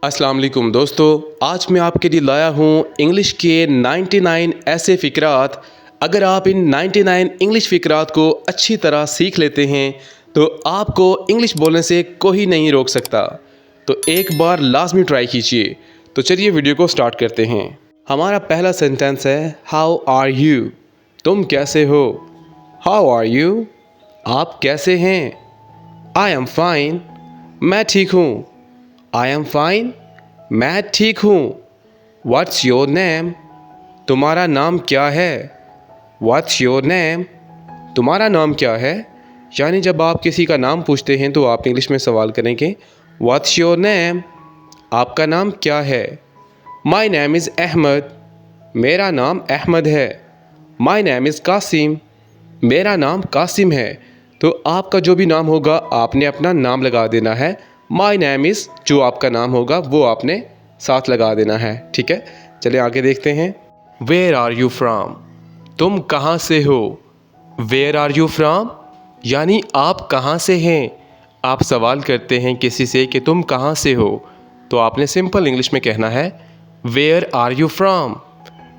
अस्सलाम वालेकुम दोस्तों, आज मैं आपके लिए लाया हूँ इंग्लिश के 99 ऐसे फ़िक्रात। अगर आप इन 99 इंग्लिश फ़िक्रात को अच्छी तरह सीख लेते हैं तो आपको इंग्लिश बोलने से कोई नहीं रोक सकता। तो एक बार लाजमी ट्राई कीजिए। तो चलिए वीडियो को स्टार्ट करते हैं। हमारा पहला सेंटेंस है हाउ आर यू। तुम कैसे हो? How are you. आप कैसे हैं? I am fine. मैं ठीक हूँ। I am fine. मैं ठीक हूँ। What's your name. तुम्हारा नाम क्या है? What's your name. तुम्हारा नाम क्या है? यानी जब आप किसी का नाम पूछते हैं तो आप इंग्लिश में सवाल करेंगे व्हाट्स योर नेम। आपका नाम क्या है? My name is Ahmad. मेरा नाम अहमद है। My name is Qasim. मेरा नाम कासिम है। तो आपका जो भी नाम होगा आपने अपना नाम लगा देना है। माई नेम इज़ जो आपका नाम होगा वो आपने साथ लगा देना है। ठीक है, चलिए आगे देखते हैं। Where are you from. तुम कहाँ से हो? वेयर आर यू फ्राम यानी आप कहाँ से हैं। आप सवाल करते हैं किसी से कि तुम कहाँ से हो, तो आपने सिंपल इंग्लिश में कहना है वेयर आर यू फ्राम।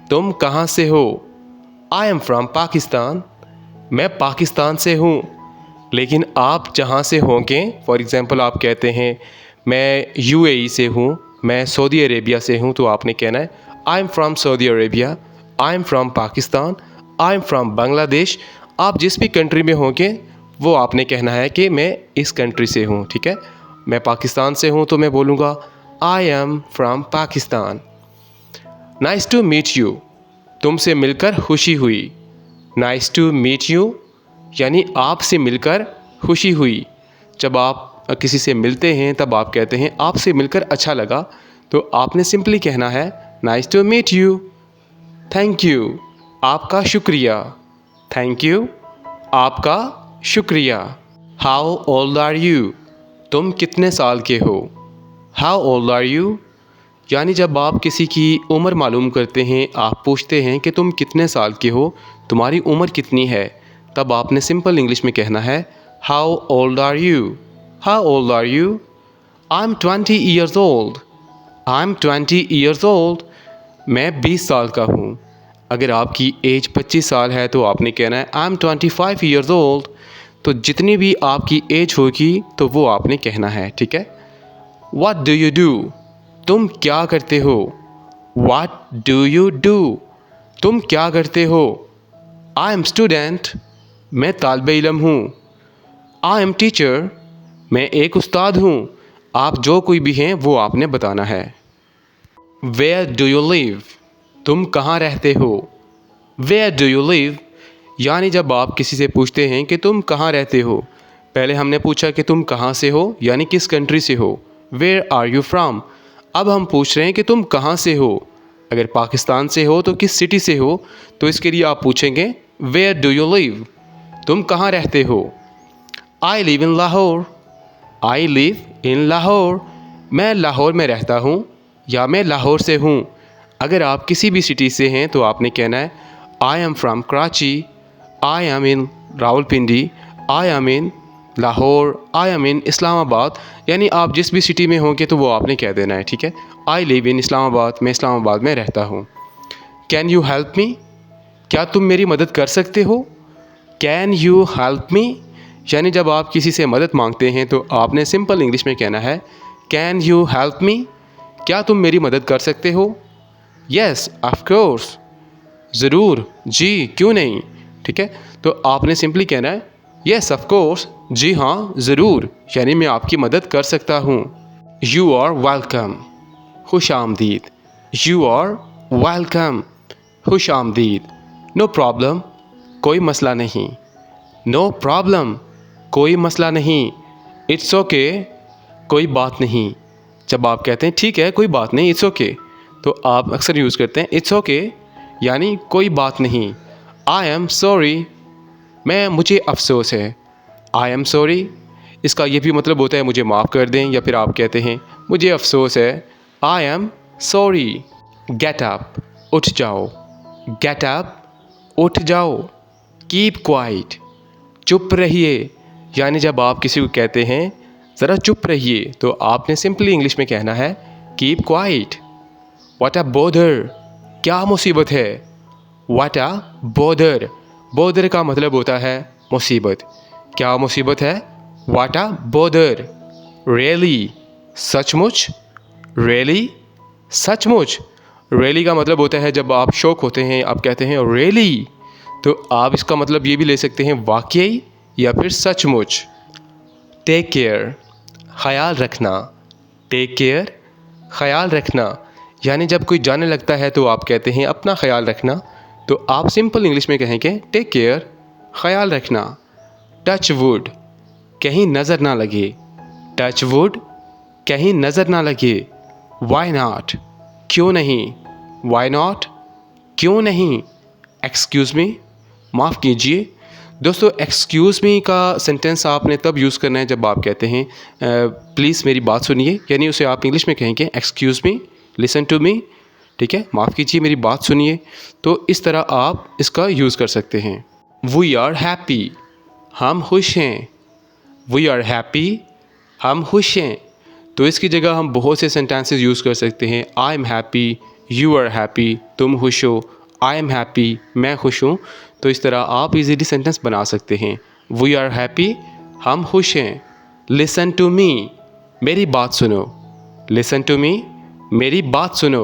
तुम कहाँ से हो? आई एम फ्राम पाकिस्तान। मैं पाकिस्तान से हूँ। लेकिन आप जहाँ से होंगे, फॉर एग्ज़ाम्पल आप कहते हैं मैं यूएई से हूँ, मैं सऊदी अरेबिया से हूँ, तो आपने कहना है I am from Saudi Arabia. I am from Pakistan. I am from Bangladesh. आप जिस भी कंट्री में होंगे वो आपने कहना है कि मैं इस कंट्री से हूँ। ठीक है, मैं पाकिस्तान से हूँ तो मैं बोलूँगा I am from Pakistan. Nice to meet you. तुमसे मिलकर खुशी हुई। नाइस टू मीट यू यानी आपसे मिलकर खुशी हुई। जब आप किसी से मिलते हैं तब आप कहते हैं आपसे मिलकर अच्छा लगा, तो आपने सिंपली कहना है nice to meet you. Thank you. आपका शुक्रिया। Thank you. आपका शुक्रिया। How old are you. तुम कितने साल के हो? हाउ ओल्ड आर यू यानी जब आप किसी की उम्र मालूम करते हैं, आप पूछते हैं कि तुम कितने साल के हो, तुम्हारी उम्र कितनी है, तब आपने सिंपल इंग्लिश में कहना है how old are you. How old are you. I am 20 years old. I am 20 years old. मैं 20 साल का हूँ। अगर आपकी एज 25 साल है तो आपने कहना है आई एम 25 ईयर्स ओल्ड। तो जितनी भी आपकी एज होगी तो वो आपने कहना है। ठीक है। What do you do. तुम क्या करते हो? What do you do. तुम क्या करते हो? I am student. मैं तालिब इल्म हूँ। I am teacher. मैं एक उस्ताद हूँ। आप जो कोई भी हैं वो आपने बताना है। Where do you live. तुम कहाँ रहते हो? वेयर डू यू लिव यानी जब आप किसी से पूछते हैं कि तुम कहाँ रहते हो, पहले हमने पूछा कि तुम कहाँ से हो यानी किस कंट्री से हो, वेयर आर यू फ्राम। अब हम पूछ रहे हैं कि तुम कहाँ से हो। अगर पाकिस्तान से हो तो किस सिटी से हो, तो इसके लिए आप पूछेंगे वेयर डू यू लिव। तुम कहाँ रहते हो? I live in Lahore. I live in Lahore. मैं लाहौर में रहता हूँ या मैं लाहौर से हूँ। अगर आप किसी भी सिटी से हैं तो आपने कहना है I am from Karachi. I am in Rawalpindi. I am in Lahore. I am in Islamabad. यानी आप जिस भी सिटी में होंगे तो वो आपने कह देना है। ठीक है। I live in Islamabad. मैं इस्लामाबाद में रहता हूँ। Can you help me. क्या तुम मेरी मदद कर सकते हो? कैन यू हेल्प मी यानी जब आप किसी से मदद मांगते हैं तो आपने सिंपल इंग्लिश में कहना है कैन यू हेल्प मी। क्या तुम मेरी मदद कर सकते हो? Yes of course. ज़रूर, जी क्यों नहीं। ठीक है, तो आपने सिंपली कहना है येस ऑफ कोर्स, जी हाँ ज़रूर, यानी मैं आपकी मदद कर सकता हूँ। You are welcome. खुश आमदीद। You are welcome. खुश आमदीद। No problem. कोई मसला नहीं। No problem. कोई मसला नहीं। It's okay. कोई बात नहीं। जब आप कहते हैं ठीक है कोई बात नहीं, इट्स ओके, तो आप अक्सर यूज़ करते हैं इट्स ओके यानी कोई बात नहीं। I am sorry. मुझे अफसोस है। आई एम सॉरी इसका ये भी मतलब होता है मुझे माफ़ कर दें, या फिर आप कहते हैं मुझे अफसोस है। I am sorry. Get up. उठ जाओ। Get up. उठ जाओ। Keep quiet. चुप रहिए यानी जब आप किसी को कहते हैं ज़रा चुप रहिए तो आपने सिंपली इंग्लिश में कहना है keep quiet. What a bother, क्या मुसीबत है। व्हाट अ बोदर, बोदर का मतलब होता है मुसीबत। क्या मुसीबत है। What a bother. रियली, सचमुच। रियली, सचमुच। रियली का मतलब होता है जब आप शौक होते हैं, आप कहते हैं रियली, तो आप इसका मतलब ये भी ले सकते हैं वाकई या फिर सचमुच। टेक केयर, ख्याल रखना। टेक केयर, ख्याल रखना। यानी जब कोई जाने लगता है तो आप कहते हैं अपना ख्याल रखना, तो आप सिंपल इंग्लिश में कहेंगे टेक केयर, ख्याल रखना। टच वुड, कहीं नज़र ना लगे। टच वुड, कहीं नज़र ना लगे। वाई नॉट, क्यों नहीं। वाई नॉट, क्यों नहीं। एक्सक्यूज़ मी, माफ़ कीजिए। दोस्तों, एक्सक्यूज़ मी का सेंटेंस आपने तब यूज़ करना है जब आप कहते हैं प्लीज़ मेरी बात सुनिए, यानी उसे आप इंग्लिश में कहेंगे excuse me, listen to me. ठीक है, माफ़ कीजिए मेरी बात सुनिए। तो इस तरह आप इसका यूज़ कर सकते हैं। वी आर हैप्पी, हम खुश हैं। वी आर हैप्पी, हम खुश हैं। तो इसकी जगह हम बहुत से सेंटेंसेस यूज़ कर सकते हैं। I am happy, you are happy, तुम खुश हो। आई एम हैप्पी, मैं खुश हूँ। तो इस तरह आप इजीली सेंटेंस बना सकते हैं। वी आर हैप्पी, हम खुश हैं। लिसन टू मी, मेरी बात सुनो। लिसन टू मी, मेरी बात सुनो।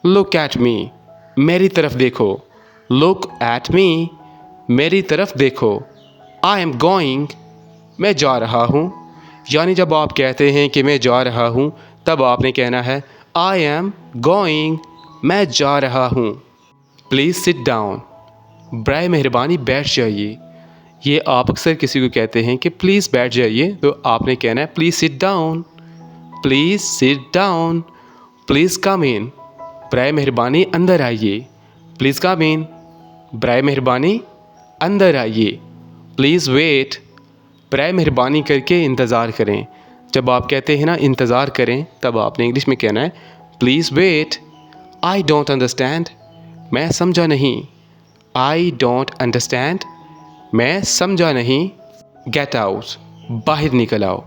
लुक एट मी, मेरी तरफ देखो। लुक एट मी, मेरी तरफ देखो। आई एम गोइंग, मैं जा रहा हूँ। यानी जब आप कहते हैं कि मैं जा रहा हूँ, तब आपने कहना है आई एम गोइंग, मैं जा रहा हूँ। प्लीज़ सिट डाउन, बराए मेहरबानी बैठ जाइए। ये आप अक्सर किसी को कहते हैं कि प्लीज़ बैठ जाइए, तो आपने कहना है please sit down. Please sit down. Please come in, बराए मेहरबानी अंदर आइए। प्लीज़ कम इन, बराए मेहरबानी अंदर आइए। प्लीज़ वेट, बराए मेहरबानी करके इंतज़ार करें। जब आप कहते हैं ना इंतज़ार करें, तब आपने इंग्लिश में कहना है please wait. I don't understand, मैं समझा नहीं। आई डोंट अंडरस्टैंड, मैं समझा नहीं। गेट आउट, बाहर निकल आओ।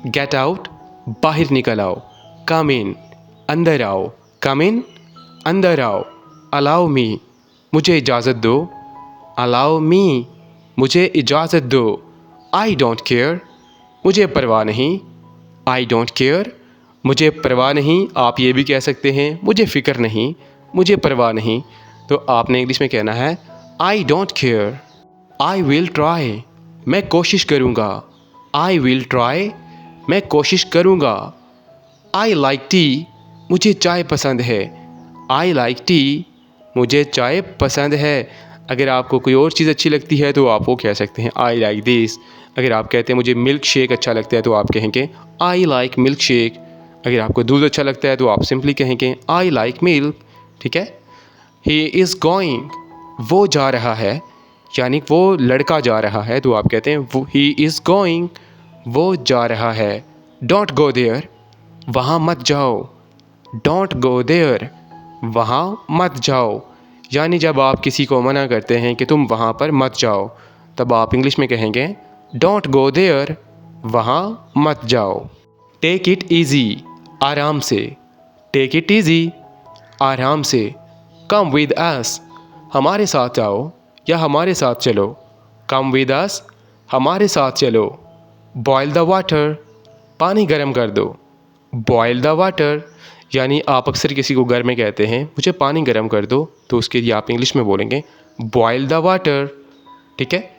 गेट आउट, बाहर निकल आओ। कम इन, अंदर आओ। कम इन, अंदर आओ। अलाउ मी, मुझे इजाज़त दो। अलाउ मी, मुझे इजाज़त दो। आई डोंट केयर, मुझे परवाह नहीं। आई डोंट केयर, मुझे परवाह नहीं। आप ये भी कह सकते हैं मुझे फ़िक्र नहीं, मुझे परवाह नहीं। तो आपने इंग्लिश में कहना है I don't care. I will try, मैं कोशिश करूँगा। आई विल ट्राई, मैं कोशिश करूँगा। आई लाइक टी, मुझे चाय पसंद है। आई लाइक टी, मुझे चाय पसंद है। अगर आपको कोई और चीज़ अच्छी लगती है तो आप वो कह सकते हैं आई लाइक दिस। अगर आप कहते हैं मुझे मिल्क शेक अच्छा लगता है तो आप कहेंगे आई लाइक मिल्क शेक। अगर आपको दूध अच्छा लगता है तो आप सिंपली कहेंगे आई लाइक मिल्क। ठीक है। ही इज़ गोइंग, वो जा रहा है, यानी वो लड़का जा रहा है, तो आप कहते हैं ही इज़ गोइंग, वो जा रहा है। डोंट गो देयर, वहाँ मत जाओ। डोंट गो देयर, वहाँ मत जाओ। यानी जब आप किसी को मना करते हैं कि तुम वहाँ पर मत जाओ, तब आप इंग्लिश में कहेंगे डोंट गो देयर, वहाँ मत जाओ। टेक इट ईजी, आराम से। टेक इट ईजी, आराम से। कम विद अस, हमारे साथ आओ या हमारे साथ चलो। कम विद अस, हमारे साथ चलो। बॉयल द वाटर, पानी गर्म कर दो। बॉयल द वाटर, यानी आप अक्सर किसी को घर में कहते हैं मुझे पानी गर्म कर दो, तो उसके लिए आप इंग्लिश में बोलेंगे बॉयल द वाटर। ठीक है।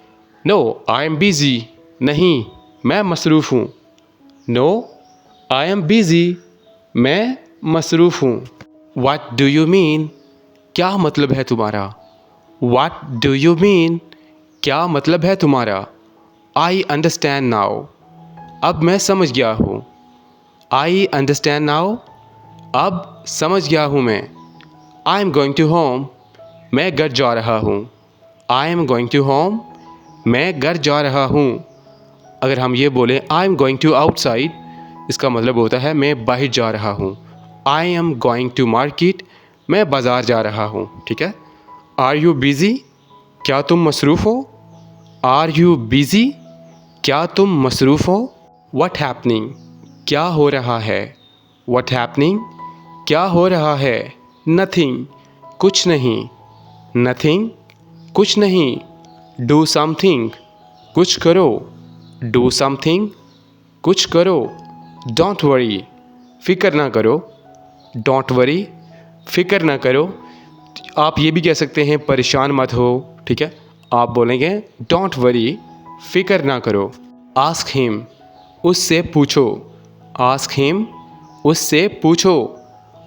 नो आई एम बिज़ी, नहीं मैं मसरूफ़ हूँ। नो आई एम बिज़ी, मैं मसरूफ़ हूँ। व्हाट डू यू मीन, क्या मतलब है तुम्हारा। व्हाट डू यू मीन, क्या मतलब है तुम्हारा। आई अंडरस्टैंड नाउ, अब मैं समझ गया हूँ। आई अंडरस्टैंड नाउ, अब समझ गया हूँ मैं। I am going to home, मैं घर जा रहा हूँ। I am going to home, मैं घर जा रहा हूँ। अगर हम ये बोलें I am going to outside, इसका मतलब होता है मैं बाहर जा रहा हूँ। I am going to market, मैं बाज़ार जा रहा हूँ। ठीक है। आर यू बिज़ी, क्या तुम मसरूफ़ हो। आर यू बिज़ी, क्या तुम मसरूफ़ हो। व्हाट हैपनिंग, क्या हो रहा है। व्हाट हैपनिंग, क्या हो रहा है? नथिंग, कुछ नहीं। नथिंग, कुछ नहीं। डू समथिंग, कुछ करो। डू समथिंग, कुछ करो। डोंट वरी, फ़िक्र ना करो। डोंट वरी, फ़िक्र ना करो। आप ये भी कह सकते हैं परेशान मत हो, ठीक है। आप बोलेंगे डोंट वरी, फ़िक्र ना करो। आस्क हिम, उससे पूछो। आस्क हिम, उससे पूछो।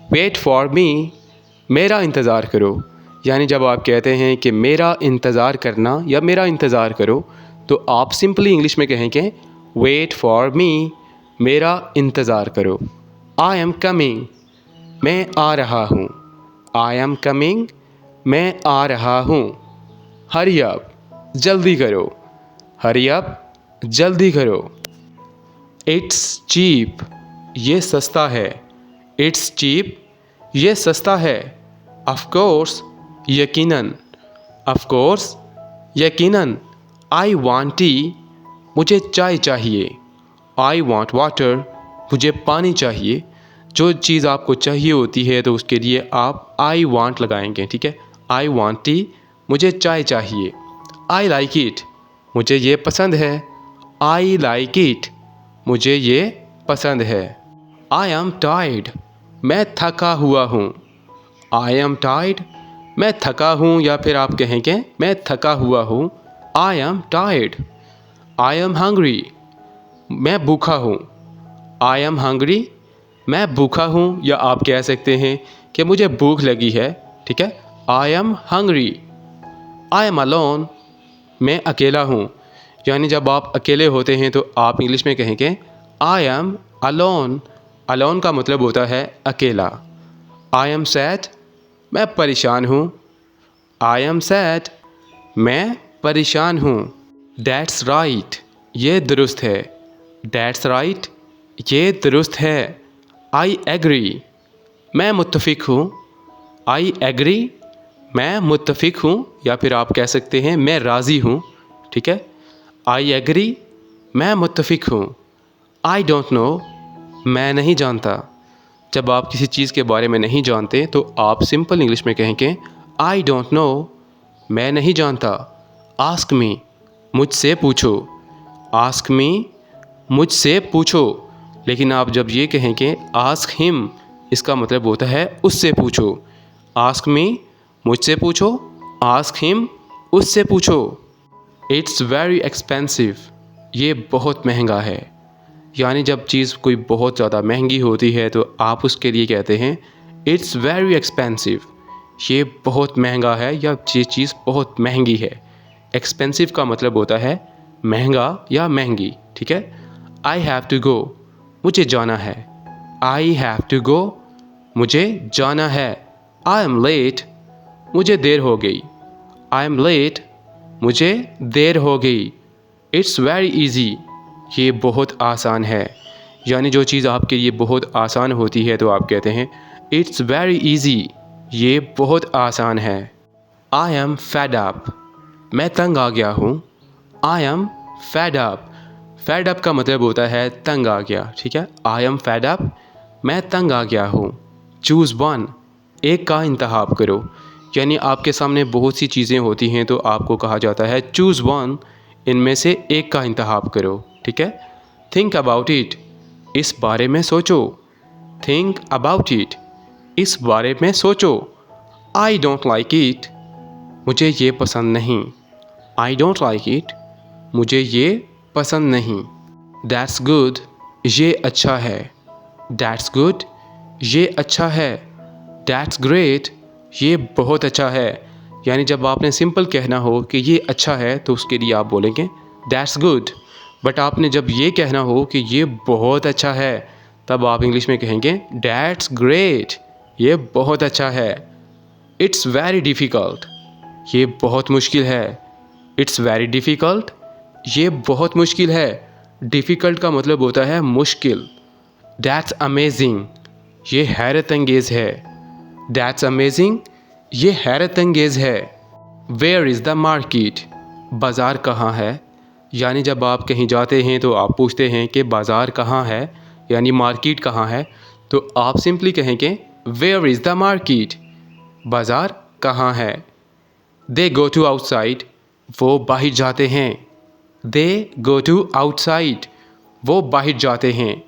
वेट फॉर मी, मेरा इंतज़ार करो। यानी जब आप कहते हैं कि मेरा इंतज़ार करना या मेरा इंतज़ार करो, तो आप सिंपली इंग्लिश में कहेंगे वेट फॉर मी, मेरा इंतज़ार करो। आई एम कमिंग, मैं आ रहा हूँ। आई एम कमिंग, मैं आ रहा हूँ। हरी अप, जल्दी करो। हरी अप, जल्दी करो। इट्स चीप, ये सस्ता है। इट्स चीप, ये सस्ता है। ऑफ कोर्स, यकीनन। ऑफ कोर्स, यकीनन। आई वांट टी, मुझे चाय चाहिए। आई वांट वाटर, मुझे पानी चाहिए। जो चीज़ आपको चाहिए होती है तो उसके लिए आप आई वांट लगाएंगे, ठीक है। आई वांट टी, मुझे चाय चाहिए। आई लाइक इट, मुझे ये पसंद है। आई लाइक इट, मुझे ये पसंद है। आई एम टायर्ड, मैं थका हुआ हूँ। आई एम टायर्ड, मैं थका हूँ, या फिर आप कहेंगे मैं थका हुआ हूँ। I am tired. I am hungry, मैं भूखा हूँ। आई एम हंग्री, मैं भूखा हूँ, या आप कह सकते हैं कि मुझे भूख लगी है, ठीक है। I am hungry. I am alone, मैं अकेला हूँ। यानी जब आप अकेले होते हैं तो आप इंग्लिश में कहेंगे आई एम अलोन। अलोन का मतलब होता है अकेला। आई एम सैड, मैं परेशान हूँ। आई एम सैड, मैं परेशान हूँ। दैट्स राइट, ये दुरुस्त है। दैट्स राइट, ये दुरुस्त है। आई एग्री, मैं मुत्तफ़िक हूँ। आई एग्री, मैं मुत्तफ़िक हूँ, या फिर आप कह सकते हैं मैं राज़ी हूँ, ठीक है। आई एग्री, मैं मुत्तफ़िक हूँ। आई डोंट नो, मैं नहीं जानता। जब आप किसी चीज़ के बारे में नहीं जानते तो आप सिंपल इंग्लिश में कहेंगे आई डोंट नो, मैं नहीं जानता। आस्क मी, मुझसे पूछो। आस्क मी, मुझसे पूछो। लेकिन आप जब ये कहेंगे आस्क हिम, इसका मतलब होता है उससे पूछो। आस्क मी, मुझसे पूछो। आस्क हिम, उससे पूछो। इट्स वेरी एक्सपेंसिव, ये बहुत महंगा है। यानी जब चीज़ कोई बहुत ज़्यादा महंगी होती है तो आप उसके लिए कहते हैं इट्स वेरी एक्सपेंसिव, ये बहुत महंगा है या ये चीज़ बहुत महंगी है। एक्सपेंसिव का मतलब होता है महंगा या महंगी, ठीक है। आई हैव टू गो, मुझे जाना है। आई हैव टू गो, मुझे जाना है। आई एम लेट, मुझे देर हो गई। आई एम लेट, मुझे देर हो गई। इट्स वेरी ईजी, ये बहुत आसान है। यानी जो चीज़ आपके लिए बहुत आसान होती है तो आप कहते हैं इट्स वेरी ईजी, ये बहुत आसान है। आई एम फेड अप, मैं तंग आ गया हूँ। I am fed up, fed up का मतलब होता है तंग आ गया, ठीक है। आई एम फेड अप, मैं तंग आ गया हूँ। चूज़ वन, एक का इंतखाब करो। यानी आपके सामने बहुत सी चीज़ें होती हैं तो आपको कहा जाता है चूज़ वन, इनमें से एक का इंतखाब करो, ठीक है। थिंक अबाउट इट, इस बारे में सोचो। थिंक अबाउट इट, इस बारे में सोचो। आई डोंट लाइक इट, मुझे ये पसंद नहीं। आई डोंट लाइक इट, मुझे ये पसंद नहीं। दैट्स गुड, ये अच्छा है। दैट्स गुड, ये अच्छा है। दैट्स ग्रेट, ये बहुत अच्छा है। यानी जब आपने सिंपल कहना हो कि ये अच्छा है तो उसके लिए आप बोलेंगे दैट्स गुड। बट आपने जब ये कहना हो कि ये बहुत अच्छा है तब आप इंग्लिश में कहेंगे दैट्स ग्रेट, ये बहुत अच्छा है। इट्स वेरी डिफ़िकल्ट, ये बहुत मुश्किल है। इट्स वेरी डिफ़िकल्ट, ये बहुत मुश्किल है। डिफ़िकल्ट का मतलब होता है मुश्किल। दैट्स अमेजिंग, ये हैरत अंगेज़ है। दैट्स अमेजिंग, ये हैरत अंगेज़ है। वेयर इज़ द मार्केट, बाज़ार कहाँ है। यानी जब आप कहीं जाते हैं तो आप पूछते हैं कि बाज़ार कहाँ है, यानी मार्केट कहाँ है, तो आप सिंपली कहेंगे वेयर इज़ द मार्केट? बाज़ार कहाँ है? दे गो टू आउटसाइड, वो बाहर जाते हैं। दे गो टू आउटसाइड, वो बाहर जाते हैं।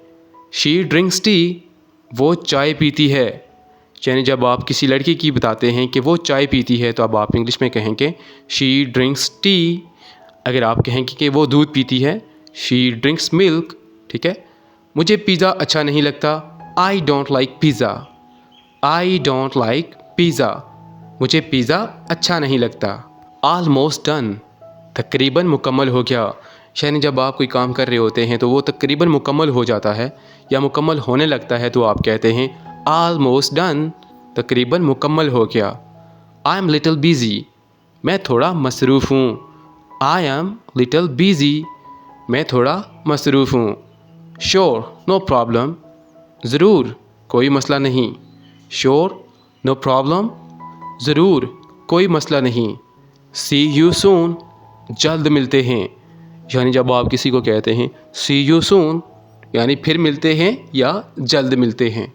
शी ड्रिंक्स टी, वो चाय पीती है। यानी जब आप किसी लड़की की बताते हैं कि वो चाय पीती है तो अब आप इंग्लिश में कहेंगे शी ड्रिंक्स टी। अगर आप कहेंगे कि वो दूध पीती है, शी ड्रिंक्स मिल्क। ठीक है। मुझे पिज़्ज़ा अच्छा नहीं लगता, I don't like pizza. I don't like pizza, मुझे पिज़्ज़ा अच्छा नहीं लगता। ऑलमोस्ट डन, तकरीबन मुकम्मल हो गया। यानी जब आप कोई काम कर रहे होते हैं तो वो तकरीबन मुकम्मल हो जाता है या मुकम्मल होने लगता है तो आप कहते हैं ऑलमोस्ट डन, तकरीबन मुकम्मल हो गया। आई एम लिटिल बिज़ी, मैं थोड़ा मसरूफ़ हूँ। आई एम लिटिल बिज़ी, मैं थोड़ा मसरूफ़ हूँ। श्योर, नो प्रॉब्लम, ज़रूर, कोई मसला नहीं। श्योर, नो प्रॉब्लम, ज़रूर, कोई मसला नहीं। सी यू सून, जल्द मिलते हैं। यानी जब आप किसी को कहते हैं सी यू सून, यानी फिर मिलते हैं या जल्द मिलते हैं।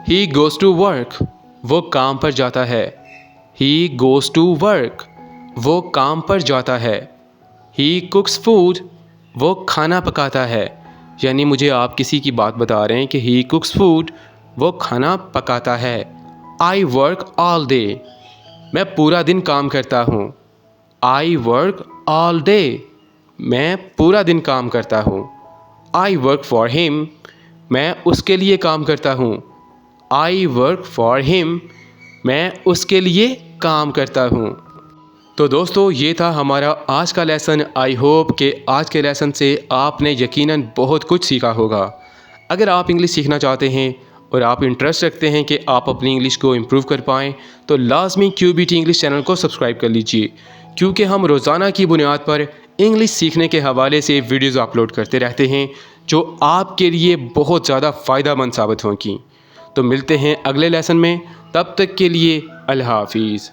ही गोज़ टू वर्क, वो काम पर जाता है। ही गोज़ टू वर्क, वो काम पर जाता है। ही कुक्स फूड, वो खाना पकाता है। यानी मुझे आप किसी की बात बता रहे हैं कि ही कुक्स फूड, वो खाना पकाता है। आई वर्क ऑल डे, मैं पूरा दिन काम करता हूँ। आई वर्क ऑल डे, मैं पूरा दिन काम करता हूँ। आई वर्क फॉर हिम, मैं उसके लिए काम करता हूँ। आई वर्क फॉर हिम, मैं उसके लिए काम करता हूँ। तो दोस्तों ये था हमारा आज का लेसन। आई होप कि आज के लेसन से आपने यकीनन बहुत कुछ सीखा होगा। अगर आप इंग्लिश सीखना चाहते हैं और आप इंटरेस्ट रखते हैं कि आप अपनी इंग्लिश को इम्प्रूव कर पाएँ तो लाजमी QBT इंग्लिश चैनल को सब्सक्राइब कर लीजिए, क्योंकि हम रोज़ाना की बुनियाद पर इंग्लिश सीखने के हवाले से वीडियोज़ अपलोड करते रहते हैं जो आपके लिए बहुत ज़्यादा फ़ायदेमंद साबित होंगी। तो मिलते हैं अगले लेसन में, तब तक के लिए अल्लाह हाफिज़।